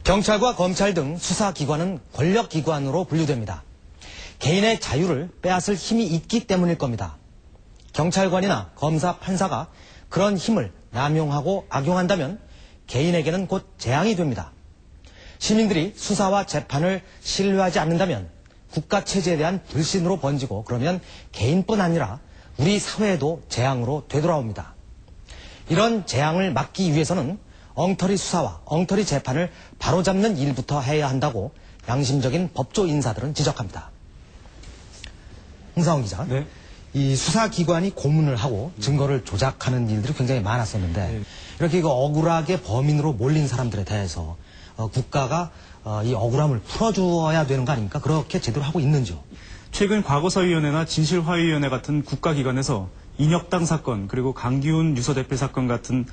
경찰과 검찰 등 수사기관은 권력기관으로 분류됩니다. 개인의 자유를 빼앗을 힘이 있기 때문일 겁니다. 경찰관이나 검사, 판사가 그런 힘을 남용하고 악용한다면 개인에게는 곧 재앙이 됩니다. 시민들이 수사와 재판을 신뢰하지 않는다면 국가체제에 대한 불신으로 번지고 그러면 개인뿐 아니라 우리 사회에도 재앙으로 되돌아옵니다. 이런 재앙을 막기 위해서는 엉터리 수사와 엉터리 재판을 바로잡는 일부터 해야 한다고 양심적인 법조 인사들은 지적합니다. 홍사원 기자, 네. 이 수사기관이 고문을 하고 증거를 조작하는 일들이 굉장히 많았었는데 이렇게 억울하게 범인으로 몰린 사람들에 대해서 국가가 이 억울함을 풀어주어야 되는 거 아닙니까? 그렇게 제대로 하고 있는지요? 최근 과거사위원회나 진실화위원회 같은 국가기관에서 인혁당 사건 그리고 강기훈 유서대표 사건 같은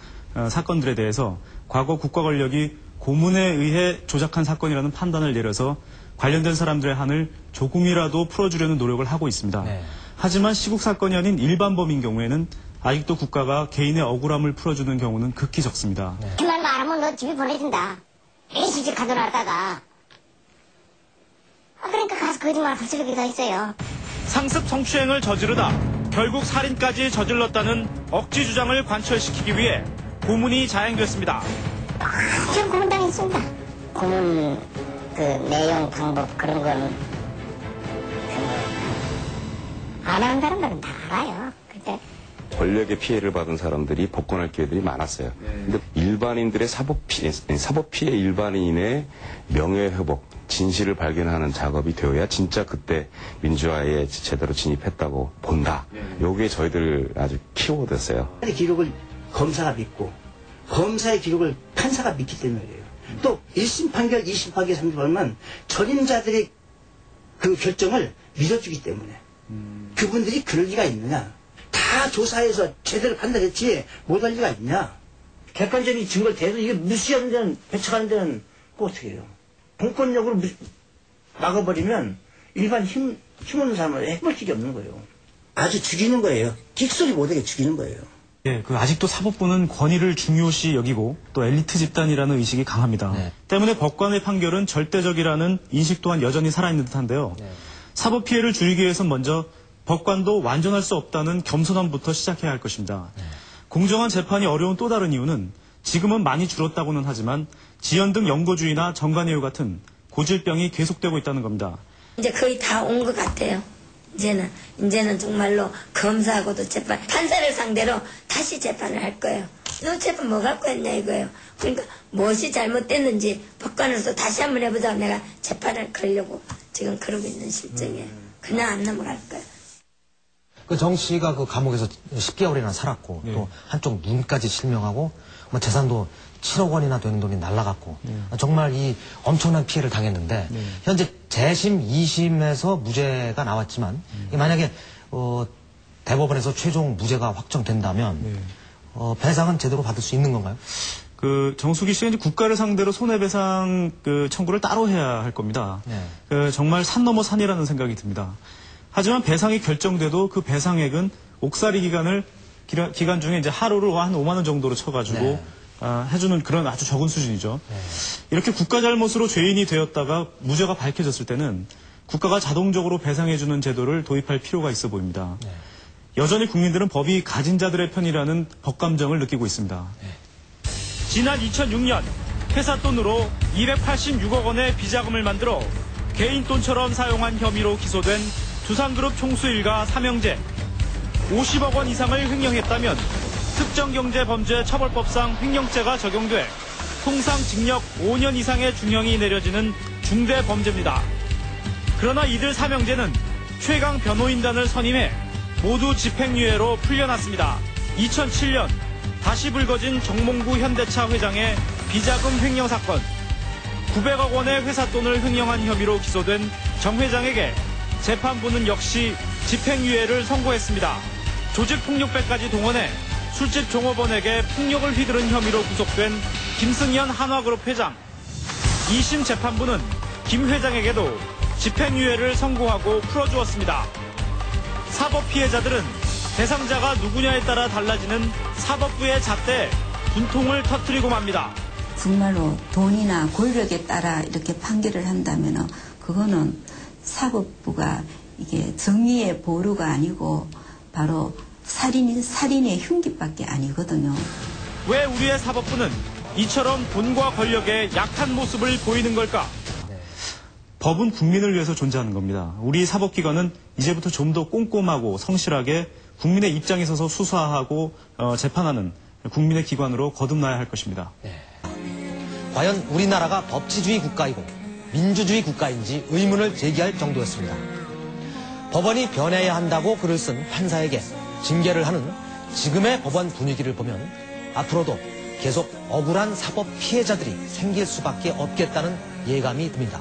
사건들에 대해서 과거 국가 권력이 고문에 의해 조작한 사건이라는 판단을 내려서 관련된 사람들의 한을 조금이라도 풀어주려는 노력을 하고 있습니다. 네. 하지만 시국 사건이 아닌 일반 범인 경우에는 아직도 국가가 개인의 억울함을 풀어주는 경우는 극히 적습니다. 네. 그말 말하면 너 집에 보내준다. 일시집 가둬놨다가. 그러니까 가서 거짓말 거칠게 더 있어요. 상습 성추행을 저지르다 결국 살인까지 저질렀다는 억지 주장을 관철시키기 위해 고문이 자행됐습니다. 전 고문당했습니다. 고문 내용 방법 그런 거는 안 하는 사람들은 다 알아요. 그때 권력의 피해를 받은 사람들이 복권할 기회들이 많았어요. 근데 일반인들의 사법 피해 일반인의 명예회복, 진실을 발견하는 작업이 되어야 진짜 그때 민주화에 제대로 진입했다고 본다. 요게 저희들 아주 키워드였어요. 기록을 검사가 믿고 검사의 기록을 판사가 믿기 때문이에요. 또 1심 판결, 2심 판결, 3심 판결만 전임자들의 그 결정을 믿어주기 때문에 그분들이 그럴 리가 있느냐. 다 조사해서 제대로 판단했지 못할 리가 있냐. 객관적인 증거를 대서 이게 무시하는 데는 배척하는 데는 그 어떻게 해요. 공권력으로 막아버리면 일반 힘 없는 사람은 해볼 길이 없는 거예요. 아주 죽이는 거예요. 끽소리 못하게 죽이는 거예요. 예, 아직도 사법부는 권위를 중요시 여기고 또 엘리트 집단이라는 의식이 강합니다. 네. 때문에 법관의 판결은 절대적이라는 인식 또한 여전히 살아있는 듯한데요. 사법 피해를 줄이기 위해선 먼저 법관도 완전할 수 없다는 겸손함부터 시작해야 할 것입니다. 공정한 재판이 어려운 또 다른 이유는 지금은 많이 줄었다고는 하지만 지연 등 연고주의나 정관예우 같은 고질병이 계속되고 있다는 겁니다. 이제 거의 다 온 것 같아요. 이제는 정말로 검사하고도 재판, 판사를 상대로 다시 재판을 할 거예요. 너 재판 뭐 갖고 했냐 이거예요. 그러니까 무엇이 잘못됐는지 법관으로서 다시 한번 해보자고 내가 재판을 걸려고 지금 그러고 있는 실정이에요. 그냥 안 넘어갈 거예요. 그 정 씨가 그 감옥에서 10개월이나 살았고 또 한쪽 눈까지 실명하고 뭐 재산도 7억 원이나 되는 돈이 날라갔고 정말 이 엄청난 피해를 당했는데 현재 재심 2심에서 무죄가 나왔지만 만약에 대법원에서 최종 무죄가 확정된다면 배상은 제대로 받을 수 있는 건가요? 정수기 씨가 이제 국가를 상대로 손해배상 청구를 따로 해야 할 겁니다. 정말 산 넘어 산이라는 생각이 듭니다. 하지만 배상이 결정돼도 그 배상액은 옥살이 기간 중에 이제 하루를 한 5만 원 정도로 쳐가지고 해주는 그런 아주 적은 수준이죠. 이렇게 국가 잘못으로 죄인이 되었다가 무죄가 밝혀졌을 때는 국가가 자동적으로 배상해주는 제도를 도입할 필요가 있어 보입니다. 여전히 국민들은 법이 가진 자들의 편이라는 법감정을 느끼고 있습니다. 지난 2006년 회사 돈으로 286억 원의 비자금을 만들어 개인 돈처럼 사용한 혐의로 기소된 두산그룹 총수 일가 삼형제. 50억 원 이상을 횡령했다면 특정경제범죄처벌법상 횡령죄가 적용돼 통상 징역 5년 이상의 중형이 내려지는 중대범죄입니다. 그러나 이들 삼형제는 최강 변호인단을 선임해 모두 집행유예로 풀려났습니다. 2007년 다시 불거진 정몽구 현대차 회장의 비자금 횡령 사건. 900억 원의 회사 돈을 횡령한 혐의로 기소된 정 회장에게 재판부는 역시 집행유예를 선고했습니다. 조직폭력배까지 동원해 술집 종업원에게 폭력을 휘두른 혐의로 구속된 김승현 한화그룹 회장. 2심 재판부는 김 회장에게도 집행유예를 선고하고 풀어주었습니다. 사법 피해자들은 대상자가 누구냐에 따라 달라지는 사법부의 잣대에 분통을 터뜨리고 맙니다. 정말로 돈이나 권력에 따라 이렇게 판결을 한다면은 그거는 사법부가 이게 정의의 보루가 아니고 바로 살인의 흉기밖에 아니거든요. 왜 우리의 사법부는 이처럼 돈과 권력의 약한 모습을 보이는 걸까? 법은 국민을 위해서 존재하는 겁니다. 우리 사법기관은 이제부터 좀 더 꼼꼼하고 성실하게 국민의 입장에 서서 수사하고 재판하는 국민의 기관으로 거듭나야 할 것입니다. 과연 우리나라가 법치주의 국가이고 민주주의 국가인지 의문을 제기할 정도였습니다. 법원이 변해야 한다고 글을 쓴 판사에게 징계를 하는 지금의 법원 분위기를 보면 앞으로도 계속 억울한 사법 피해자들이 생길 수밖에 없겠다는 예감이 듭니다.